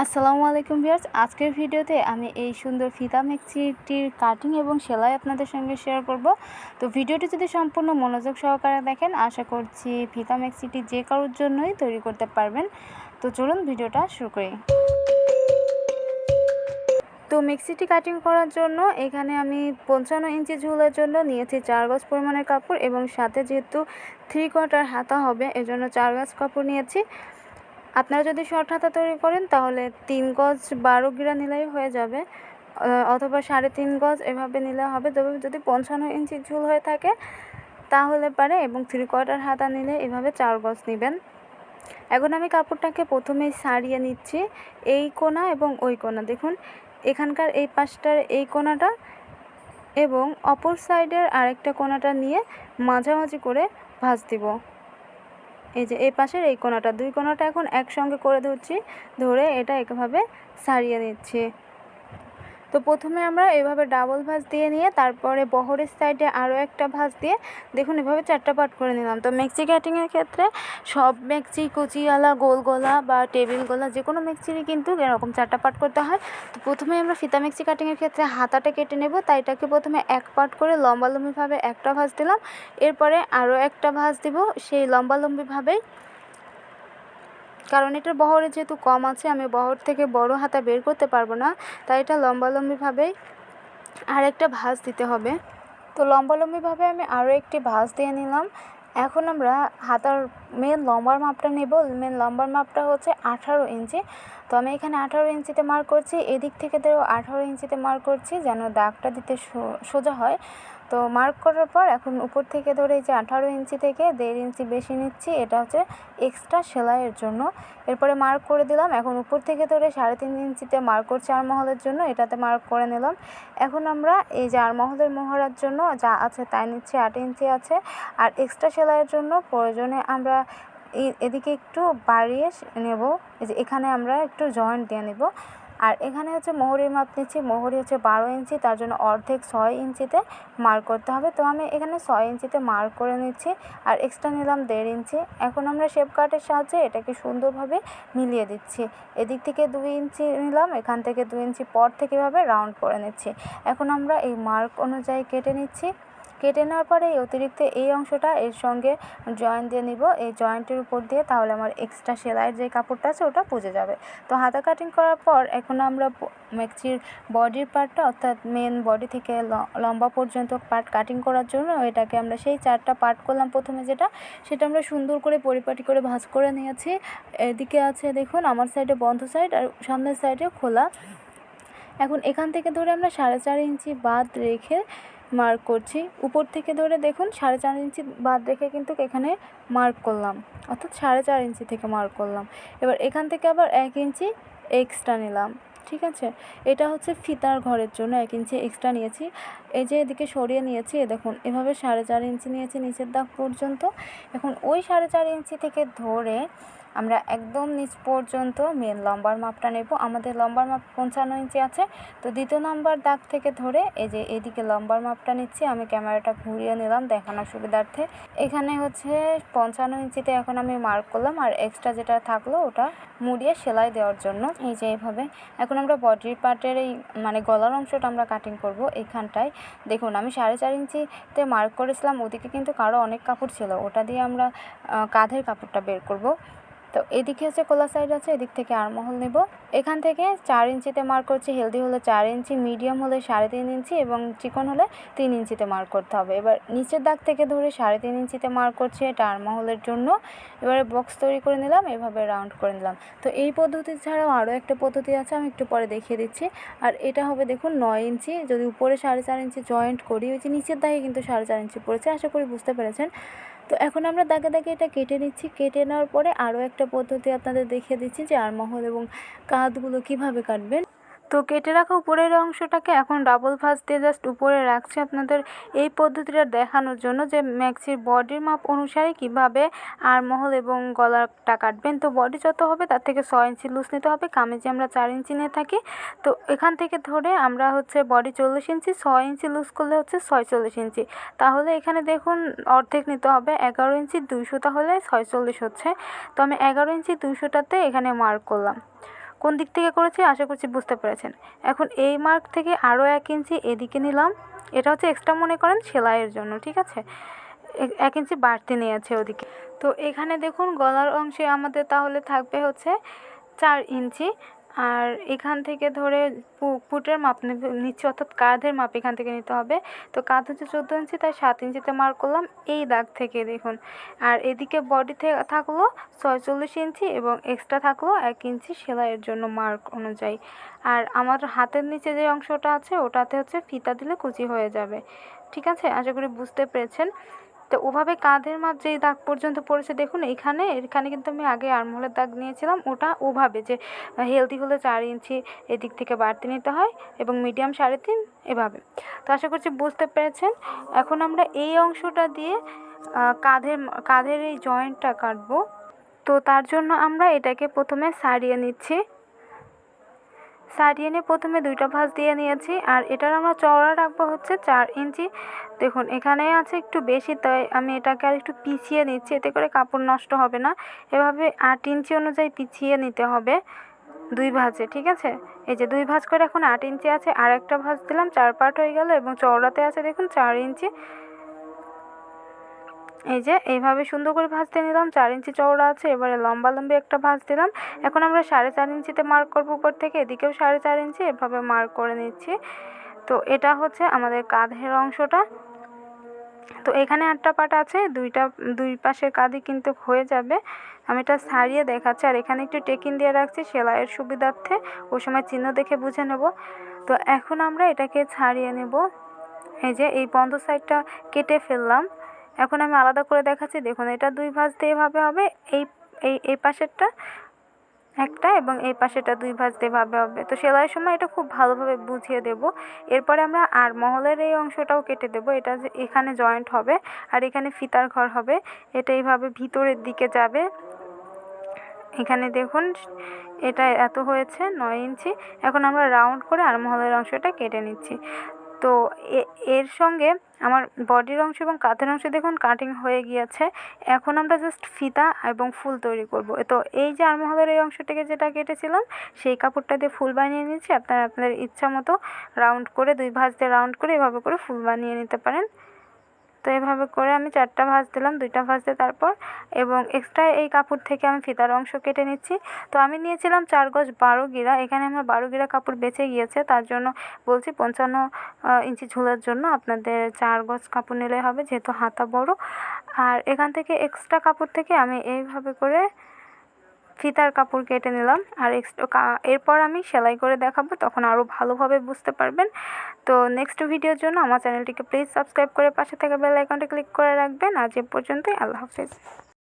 আসসালামু আলাইকুম ভিউয়ার্স, আজকের ভিডিওতে আমি এই সুন্দর ফিতা মেক্সিটির কাটিং এবং সেলাই আপনাদের সঙ্গে শেয়ার করব। তো ভিডিওটি যদি সম্পূর্ণ মনোযোগ সহকারে দেখেন, আশা করছি ফিতা মেক্সিটি যে কারোর জন্যই তৈরি করতে পারবেন। তো চলুন ভিডিওটা শুরু করি। তো মেক্সিটি কাটিং করার জন্য এখানে আমি 55 ইঞ্চি ঝুলের জন্য নিয়েছি 4 গজ পরিমাণের কাপড় এবং সাথে যেহেতু 3/4 হাতা হবে এজন্য 4 গজ কাপড় নিয়েছি। আপনারা যদি শর্ট হাতা তৈরি করেন তাহলে 3 গজ 12 গিরা নিলেই হয়ে যাবে, অথবা 3.5 গজ এভাবে নিলে হবে। তবে যদি 55 ইঞ্চি ঝুল হয়ে থাকে তাহলে পারে, এবং 3/4 হাতা নিলে এভাবে 4 গজ নেবেন। এখন আমি কাপড়টাকে প্রথমেই সারিয়ে নিচ্ছি, এই কোণা এবং ওই কোণা। দেখুন এখানকার এই পাশটার এই কোণাটা এবং অপর সাইডের আরেকটা কোণাটা নিয়ে মাঝামাঝি করে ভাঁজ দিব। এই যে এই পাশের এই কোণাটা, দুই কোণাটা এখন একসঙ্গে করে ধরে এটা এভাবে সারিয়ে নিচ্ছি। তো প্রথমে আমরা এভাবে ডাবল ভাঁজ দিয়ে নিয়ে তারপরে বহরের সাইডে আরও একটা ভাঁজ দিয়ে দেখুন এভাবে 4টা পার্ট করে নিলাম। তো মেক্সি কাটিংয়ের ক্ষেত্রে সব মেক্সি কুচিওয়ালা, গোল গলা বা টেবিল গলা যে কোনো মেক্সিরই কিন্তু এরকম 4টা পার্ট করতে হয়। তো প্রথমে আমরা ফিতা মেক্সি কাটিংয়ের ক্ষেত্রে হাতাটা কেটে নেব, তাই এটাকে প্রথমে এক পার্ট করে লম্বালম্বিভাবে একটা ভাঁজ দিলাম, এরপরে আরও একটা ভাঁজ দিব সেই লম্বালম্বিভাবেই, কারণ এটার বহরে যেহেতু কম আছে আমি বহর থেকে বড় হাতা বের করতে পারবো না, তাই এটা লম্বালম্বিভাবেই আরেকটা ভাঁজ দিতে হবে। তো লম্বালম্বিভাবে আমি আরও একটি ভাঁজ দিয়ে নিলাম। এখন আমরা হাতার মেন লম্বার মাপটা নেব। মেন লম্বার মাপটা হচ্ছে 18 ইঞ্চি। তো আমি এখানে 18 ইঞ্চিতে মার্ক করছি, এদিক থেকে ধরো 18 ইঞ্চিতে মার্ক করছি যেন দাগটা দিতে সোজা হয়। তো মার্ক করার পর এখন উপর থেকে ধরে এই যে 18 ইঞ্চি থেকে 1.5 ইঞ্চি বেশি নিচ্ছি, এটা হচ্ছে এক্সট্রা সেলাইয়ের জন্য। এরপরে মার্ক করে দিলাম। এখন উপর থেকে ধরে 3.5 ইঞ্চিতে মার্ক করছি আরমহলের জন্য, এটাতে মার্ক করে নিলাম। এখন আমরা এই যে আরমহলের মোহরার জন্য যা আছে তাই নিচ্ছি, 8 ইঞ্চি আছে। আর এক্সট্রা সেলাইয়ের জন্য প্রয়োজনে আমরা এদিকে একটু বাড়িয়ে নেব, এই যে এখানে আমরা একটু জয়েন্ট দিয়ে নেব। আর এখানে হচ্ছে মোহরির মাপ নিচ্ছি, মোহরি হচ্ছে 12 ইঞ্চি, তার জন্য অর্ধেক 6 ইঞ্চিতে মার্ক করতে হবে। তো আমি এখানে 6 ইঞ্চিতে মার্ক করে নিচ্ছি আর এক্সট্রা নিলাম 1.5 ইঞ্চি। এখন আমরা শেপ কাটের সাহায্যে এটাকে সুন্দরভাবে মিলিয়ে দিচ্ছি। এদিক থেকে 2 ইঞ্চি নিলাম, এখান থেকে 2 ইঞ্চি পর থেকে এভাবে রাউন্ড করে নিচ্ছি। এখন আমরা এই মার্ক অনুযায়ী কেটে নিচ্ছি। কেটে নেওয়ার পরে এই অতিরিক্ত এই অংশটা এর সঙ্গে জয়েন্ট দিয়ে নিব, এই জয়েন্টের উপর দিয়ে, তাহলে আমার এক্সট্রা সেলাইয়ের যে কাপড়টা আছে ওটা পুজে যাবে। তো হাতা কাটিং করার পর এখন আমরা মেক্সির বডির পার্টটা, অর্থাৎ মেন বডি থেকে লম্বা পর্যন্ত পার্ট কাটিং করার জন্য এটাকে আমরা সেই 4টা পার্ট করলাম প্রথমে, সেটা আমরা সুন্দর করে পরিপাটি করে ভাঁজ করে নিয়েছি। এদিকে আছে দেখুন আমার সাইডে বন্ধ সাইড আর সামনের সাইডে খোলা। এখন এখান থেকে ধরে আমরা 4.5 ইঞ্চি বাদ রেখে মার্ক করছি। উপর থেকে ধরে দেখুন 4.5 ইঞ্চি বাদ রেখে কিন্তু এখানে মার্ক করলাম, অর্থাৎ 4.5 ইঞ্চি থেকে মার্ক করলাম। এবার এখান থেকে আবার 1 ইঞ্চি এক্সট্রা নিলাম, ঠিক আছে। এটা হচ্ছে ফিতার ঘরের জন্য 1 ইঞ্চি এক্সট্রা নিয়েছি। এই যে এদিকে সরিয়ে নিয়েছি, দেখুন এভাবে 4.5 ইঞ্চি নিয়েছি নিচের দাগ পর্যন্ত। এখন ওই 4.5 ইঞ্চি থেকে ধরে আমরা একদম নিচ পর্যন্ত মেন লম্বার মাপটা নেব। আমাদের লম্বার মাপ 55 ইঞ্চি আছে। তো দ্বিতীয় নাম্বার দাগ থেকে ধরে এই যে এদিকে লম্বার মাপটা নিচ্ছি, আমি ক্যামেরাটা ঘুরিয়ে নিলাম দেখানোর সুবিধার্থে। এখানে হচ্ছে 55 ইঞ্চিতে এখন আমি মার্ক করলাম, আর এক্সট্রা যেটা থাকলো ওটা মুড়িয়ে সেলাই দেওয়ার জন্য এই যে এইভাবে। এখন আমরা বডির পার্টের এই মানে গলার অংশটা আমরা কাটিং করব। এখানটায় দেখুন আমি 4.5 ইঞ্চিতে মার্ক করেছিলাম, ওদিকে কিন্তু কারো অনেক কাপড় ছিল, ওটা দিয়ে আমরা কাঁধের কাপড়টা বের করব। তো এদিকে হচ্ছে কোলা সাইড আছে, এদিক থেকে আরমহল নেব। এখান থেকে 4 ইঞ্চিতে মার্ক করছি, হেলদি হলে 4 ইঞ্চি, মিডিয়াম হলে 3.5 ইঞ্চি এবং চিকন হলে 3 ইঞ্চিতে মার্ক করতে হবে। এবার নিচের দাগ থেকে ধরে 3.5 ইঞ্চিতে মার্ক করছি, এটা আরমহলের জন্য। এবারে বক্স তৈরি করে নিলাম, এভাবে রাউন্ড করে নিলাম। তো এই পদ্ধতি ছাড়াও আরও একটা পদ্ধতি আছে, আমি একটু পরে দেখিয়ে দিচ্ছি। আর এটা হবে দেখুন 9 ইঞ্চি, যদি উপরে 4.5 ইঞ্চি জয়েন্ট করি, ওই যে নিচের দাগে কিন্তু 4.5 ইঞ্চি পড়েছে, আশা করি বুঝতে পেরেছেন। তো এখন আমরা দাগে দাগে এটা কেটে নিচ্ছি। কেটে নেওয়ার পরে আরও একটা পদ্ধতি আপনাদের দেখিয়ে দিচ্ছি যে আরমহল এবং কাঁধগুলো কীভাবে কাটবেন। তো কেটে রাখা উপরের অংশটাকে এখন ডাবল ভাঁজ দিয়ে জাস্ট উপরে রাখছি আপনাদের এই পদ্ধতিটা দেখানোর জন্য যে ম্যাক্সির বডির মাপ অনুসারে কিভাবে আরমহল এবং গলাটা কাটবেন। তো বডি যত হবে তার থেকে 6 ইঞ্চি লুজ নিতে হবে, কামিজে আমরা 4 ইঞ্চি নিয়ে থাকি। তো এখান থেকে ধরে আমরা হচ্ছে বডি 40 ইঞ্চি, 6 ইঞ্চি লুজ করলে হচ্ছে 46 ইঞ্চি। তাহলে এখানে দেখুন অর্ধেক নিতে হবে, 11 ইঞ্চি 200 তাহলে 46 হচ্ছে। তো আমি 11 ইঞ্চি 200টাতে এখানে মার্ক করলাম। কোন দিক থেকে করেছি আশা করছি বুঝতে পেরেছেন। এখন এই মার্ক থেকে আরও 1 ইঞ্চি এদিকে নিলাম, এটা হচ্ছে এক্সট্রা মনে করেন সেলাইয়ের জন্য, ঠিক আছে। 1 ইঞ্চি বাড়তি নিয়েছে ওদিকে। তো এখানে দেখুন গলার অংশে আমাদের তাহলে থাকবে হচ্ছে 4 ইঞ্চি, আর এখান থেকে ধরে পুটের মাপ নিচ্ছি, অর্থাৎ কাঁধের মাপ এখান থেকে নিতে হবে। তো কাঁধ হচ্ছে 14 ইঞ্চি, তাই 7 ইঞ্চিতে মার্ক করলাম এই দাগ থেকে দেখুন। আর এদিকে বডি থাকলো 46 ইঞ্চি এবং এক্সট্রা থাকলো 1 ইঞ্চি সেলাইয়ের জন্য মার্ক অনুযায়ী। আর আমার হাতের নিচে যে অংশটা আছে ওটাতে হচ্ছে ফিতা দিলে কুচি হয়ে যাবে, ঠিক আছে। আশা করি বুঝতে পেরেছেন। তো ওভাবে কাঁধের মাপ যেই দাগ পর্যন্ত পড়েছে দেখুন, এখানে কিন্তু আমি আগে আর্মহোলের দাগ নিয়েছিলাম, ওটা ওভাবে যে হেলদি হলে 4 ইঞ্চি এদিক থেকে বাড়তি নিতে হয় এবং মিডিয়াম 3.5 এভাবে। তো আশা করছি বুঝতে পেরেছেন। এখন আমরা এই অংশটা দিয়ে কাঁধের এই জয়েন্টটা কাটবো। তো তার জন্য আমরা এটাকে প্রথমে সারিয়ে নিচ্ছি। সারিয়ে নিয়ে প্রথমে 2টা ভাঁজ দিয়ে নিয়েছি, আর এটার আমরা চওড়া রাখবো হচ্ছে 4 ইঞ্চি। দেখুন এখানে আছে একটু বেশি, তাই আমি এটাকে আর একটু পিছিয়ে নিচ্ছি, এতে করে কাপড় নষ্ট হবে না। এভাবে 8 ইঞ্চি অনুযায়ী পিছিয়ে নিতে হবে 2 ভাঁজে, ঠিক আছে। এই যে 2 ভাঁজ করে এখন 8 ইঞ্চি আছে, আর একটা ভাঁজ দিলাম, 4 পার্ট হয়ে গেল এবং চওড়াতে আছে দেখুন 4 ইঞ্চি। এই যে এইভাবে সুন্দর করে ভাঁজ দিয়ে নিলাম, 4 ইঞ্চি চওড়া আছে। এবারে লম্বি একটা ভাঁজ দিলাম। এখন আমরা 4.5 ইঞ্চিতে মার্ক করবো উপর থেকে, এদিকেও 4.5 ইঞ্চি এভাবে মার্ক করে নিচ্ছি। তো এটা হচ্ছে আমাদের কাঁধের অংশটা। তো এখানে 8টা পার্ট আছে, দুই পাশের কাঁধই কিন্তু হয়ে যাবে। আমি এটা সারিয়ে দেখাচ্ছি, আর এখানে একটু টেকিং দিয়ে রাখছি সেলাইয়ের সুবিধার্থে, ওই সময় চিহ্ন দেখে বুঝে নেব। তো এখন আমরা এটাকে ছাড়িয়ে নেব। এই যে এই বন্ধ সাইডটা কেটে ফেললাম। এখন আমি আলাদা করে দেখাচ্ছি, দেখুন এটা 2 ভাঁজ দিয়ে এভাবে হবে, এই পাশেরটা একটা এবং এই পাশেরটা 2 ভাঁজ দিয়ে এভাবে হবে। তো সেলাইয়ের সময় এটা খুব ভালোভাবে বুঝিয়ে দেব। এরপরে আমরা আর্মহোলের এই অংশটাও কেটে দেব। এটা যে এখানে জয়েন্ট হবে আর এখানে ফিতার ঘর হবে, এটা এইভাবে ভিতরের দিকে যাবে। এখানে দেখুন এটা এত হয়েছে 9 ইঞ্চি। এখন আমরা রাউন্ড করে আর্মহোলের অংশটা কেটে নিচ্ছি। তো এর সঙ্গে আমার বডির অংশ এবং কাঁধের অংশ দেখুন কাটিং হয়ে গিয়েছে। এখন আমরা জাস্ট ফিতা এবং ফুল তৈরি করব। তো এই যে আর্মহোলের এই অংশটাকে যেটা কেটেছিলাম সেই কাপড়টা দিয়ে ফুল বানিয়ে নিচ্ছি। আপনারা আপনাদের ইচ্ছা মতো রাউন্ড করে 2 ভাঁজ দিয়ে রাউন্ড করে এভাবে করে ফুল বানিয়ে নিতে পারেন। তো এভাবে করে আমি 4টা ভাঁজ দিলাম, 2টা ভাঁজ দিয়ে তারপর, এবং এক্সট্রা এই কাপড় থেকে আমি ফিতার অংশ কেটে নিচ্ছি। তো আমি নিয়েছিলাম 4 গজ 12 গিরা, এখানে আমার 12 গিরা কাপড় বেঁচে গিয়েছে, তার জন্য বলছি 55 ইঞ্চি ঝুলের জন্য আপনাদের 4 গজ কাপড় নিলে হবে, যেহেতু হাতা বড়। আর এখান থেকে এক্সট্রা কাপড় থেকে আমি এইভাবে করে ফিতার কাপড় কেটে নিলাম। আর এরপর আমি সেলাই করে দেখাবো, তখন আরও ভালোভাবে বুঝতে পারবেন। তো নেক্সট ভিডিওর জন্য আমার চ্যানেলটিকে প্লিজ সাবস্ক্রাইব করে পাশে থাকা বেল আইকনটা ক্লিক করে রাখবেন। আজ এ পর্যন্তই, আল্লাহ হাফেজ।